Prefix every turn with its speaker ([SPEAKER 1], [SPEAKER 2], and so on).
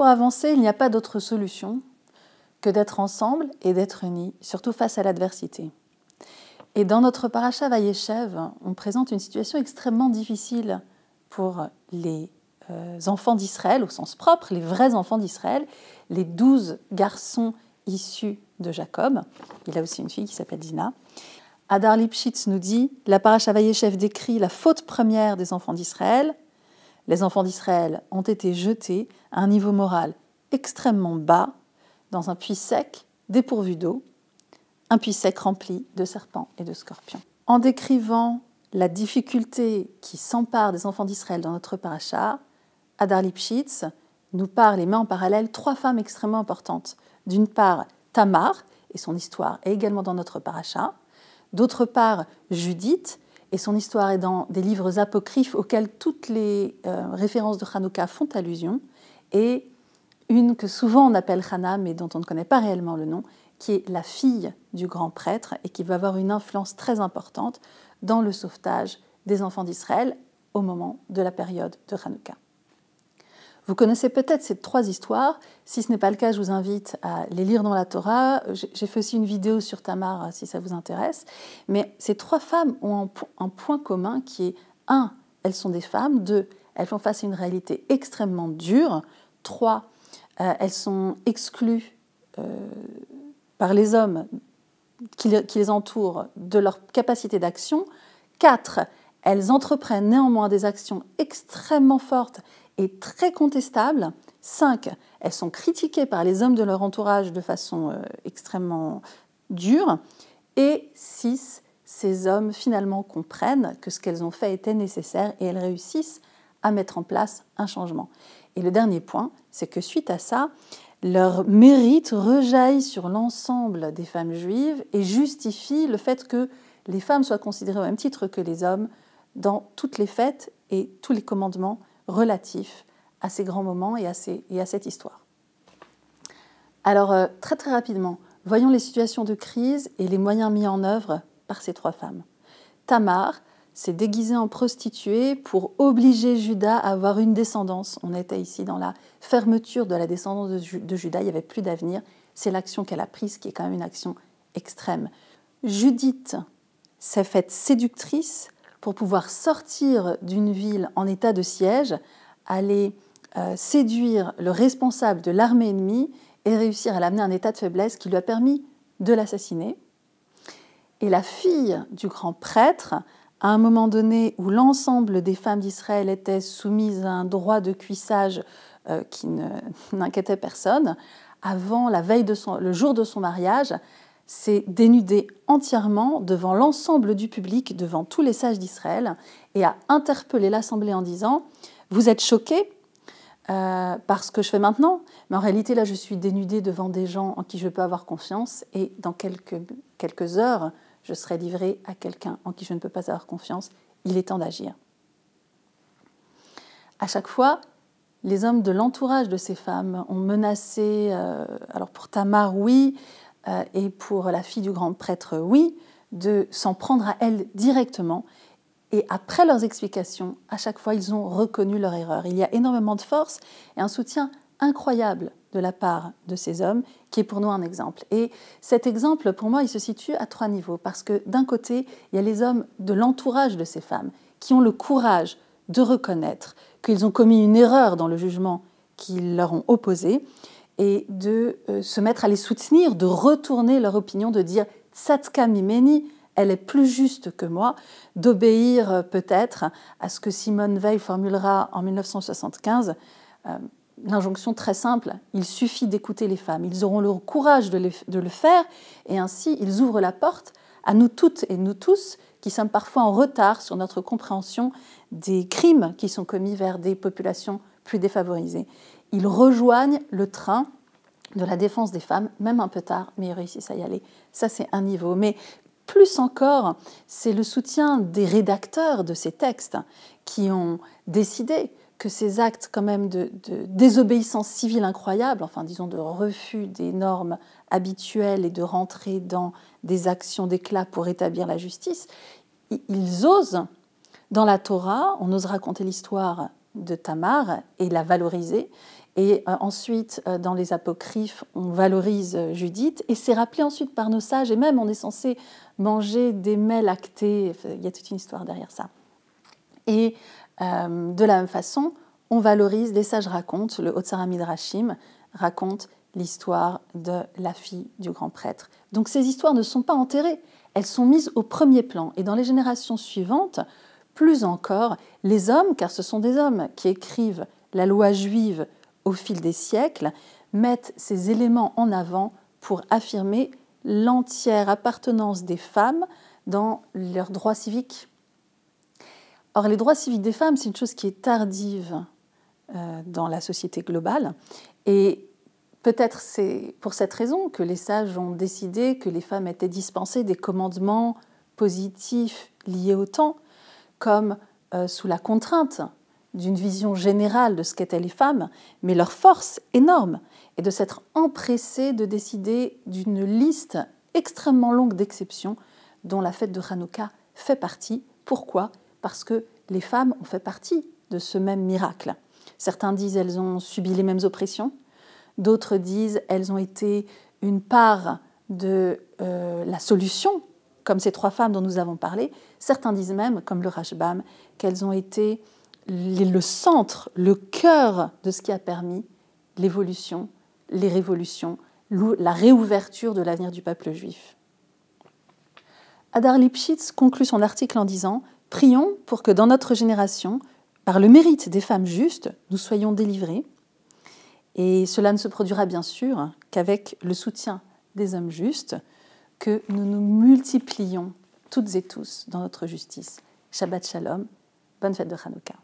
[SPEAKER 1] pour avancer, il n'y a pas d'autre solution que d'être ensemble et d'être unis, surtout face à l'adversité. Et dans notre paracha Vayeshev, on présente une situation extrêmement difficile pour les enfants d'Israël, au sens propre, les vrais enfants d'Israël, les 12 garçons issus de Jacob. Il a aussi une fille qui s'appelle Dina. Hadar Lipschitz nous dit, la paracha Vayeshev décrit la faute première des enfants d'Israël. Les enfants d'Israël ont été jetés à un niveau moral extrêmement bas, dans un puits sec, dépourvu d'eau, un puits sec rempli de serpents et de scorpions. En décrivant la difficulté qui s'empare des enfants d'Israël dans notre paracha, Hadar Lipschitz nous parle et met en parallèle 3 femmes extrêmement importantes. D'une part, Tamar, et son histoire est également dans notre paracha. D'autre part, Judith, et son histoire est dans des livres apocryphes auxquels toutes les références de Hanouka font allusion. Et une que souvent on appelle Hana, mais dont on ne connaît pas réellement le nom, qui est la fille du grand prêtre et qui va avoir une influence très importante dans le sauvetage des enfants d'Israël au moment de la période de Hanouka. Vous connaissez peut-être ces 3 histoires. Si ce n'est pas le cas, je vous invite à les lire dans la Torah. J'ai fait aussi une vidéo sur Tamar, si ça vous intéresse. Mais ces 3 femmes ont un point commun qui est 1, elles sont des femmes. 2, elles font face à une réalité extrêmement dure. 3, elles sont exclues par les hommes qui les entourent de leur capacité d'action. 4, elles entreprennent néanmoins des actions extrêmement fortes et très contestables. 5, elles sont critiquées par les hommes de leur entourage de façon extrêmement dure. Et 6, ces hommes finalement comprennent que ce qu'elles ont fait était nécessaire et elles réussissent à mettre en place un changement. Et le dernier point, c'est que suite à ça, leur mérite rejaillit sur l'ensemble des femmes juives et justifie le fait que les femmes soient considérées au même titre que les hommes dans toutes les fêtes et tous les commandements relatifs à ces grands moments et à cette histoire. Alors, très très rapidement, voyons les situations de crise et les moyens mis en œuvre par ces 3 femmes. Tamar s'est déguisée en prostituée pour obliger Juda à avoir une descendance. On était ici dans la fermeture de la descendance de Juda, il n'y avait plus d'avenir. C'est l'action qu'elle a prise qui est quand même une action extrême. Judith s'est faite séductrice pour pouvoir sortir d'une ville en état de siège, aller séduire le responsable de l'armée ennemie et réussir à l'amener à un état de faiblesse qui lui a permis de l'assassiner. Et la fille du grand prêtre, à un moment donné où l'ensemble des femmes d'Israël étaient soumises à un droit de cuissage qui n'inquiétait personne, avant la veille le jour de son mariage, s'est dénudée entièrement devant l'ensemble du public, devant tous les sages d'Israël, et a interpellé l'Assemblée en disant « Vous êtes choqués par ce que je fais maintenant, mais en réalité, là, je suis dénudée devant des gens en qui je peux avoir confiance, et dans quelques heures, je serai livrée à quelqu'un en qui je ne peux pas avoir confiance. Il est temps d'agir. » À chaque fois, les hommes de l'entourage de ces femmes ont menacé, alors pour Tamar, oui, et pour la fille du grand prêtre, oui, de s'en prendre à elle directement. Et après leurs explications, à chaque fois, ils ont reconnu leur erreur. Il y a énormément de force et un soutien incroyable de la part de ces hommes, qui est pour nous un exemple. Et cet exemple, pour moi, il se situe à 3 niveaux, parce que d'un côté, il y a les hommes de l'entourage de ces femmes, qui ont le courage de reconnaître qu'ils ont commis une erreur dans le jugement qu'ils leur ont opposé, et de se mettre à les soutenir, de retourner leur opinion, de dire « Tzadka mimeni », elle est plus juste que moi, d'obéir peut-être à ce que Simone Veil formulera en 1975, l'injonction très simple, il suffit d'écouter les femmes, ils auront le courage de le faire, et ainsi ils ouvrent la porte à nous toutes et nous tous, qui sommes parfois en retard sur notre compréhension des crimes qui sont commis vers des populations plus défavorisées. Ils rejoignent le train de la défense des femmes, même un peu tard, mais ils réussissent à y aller. Ça, c'est un niveau. Mais plus encore, c'est le soutien des rédacteurs de ces textes qui ont décidé que ces actes quand même de désobéissance civile incroyable, enfin disons de refus des normes habituelles et de rentrer dans des actions d'éclat pour établir la justice, ils osent, dans la Torah, on ose raconter l'histoire de Tamar et la valoriser. Et ensuite, dans les apocryphes, on valorise Judith. Et c'est rappelé ensuite par nos sages. Et même, on est censé manger des mets lactés. Il y a toute une histoire derrière ça. Et de la même façon, on valorise, les sages racontent, le Hotzara Midrashim raconte l'histoire de la fille du grand prêtre. Donc ces histoires ne sont pas enterrées, elles sont mises au premier plan. Et dans les générations suivantes, plus encore, les hommes, car ce sont des hommes qui écrivent la loi juive au fil des siècles, mettent ces éléments en avant pour affirmer l'entière appartenance des femmes dans leurs droits civiques. Or, les droits civiques des femmes, c'est une chose qui est tardive dans la société globale. Et peut-être c'est pour cette raison que les sages ont décidé que les femmes étaient dispensées des commandements positifs liés au temps, comme sous la contrainte d'une vision générale de ce qu'étaient les femmes, mais leur force énorme est de s'être empressées de décider d'une liste extrêmement longue d'exceptions dont la fête de Hanouka fait partie. Pourquoi ? Parce que les femmes ont fait partie de ce même miracle. Certains disent qu'elles ont subi les mêmes oppressions, d'autres disent qu'elles ont été une part de la solution, comme ces 3 femmes dont nous avons parlé. Certains disent même, comme le Rashbam, qu'elles ont été le centre, le cœur de ce qui a permis l'évolution, les révolutions, la réouverture de l'avenir du peuple juif. Hadar Lipschitz conclut son article en disant « Prions pour que dans notre génération, par le mérite des femmes justes, nous soyons délivrés. Et cela ne se produira bien sûr qu'avec le soutien des hommes justes, que nous nous multiplions toutes et tous dans notre justice. Shabbat Shalom, bonne fête de Hanouka.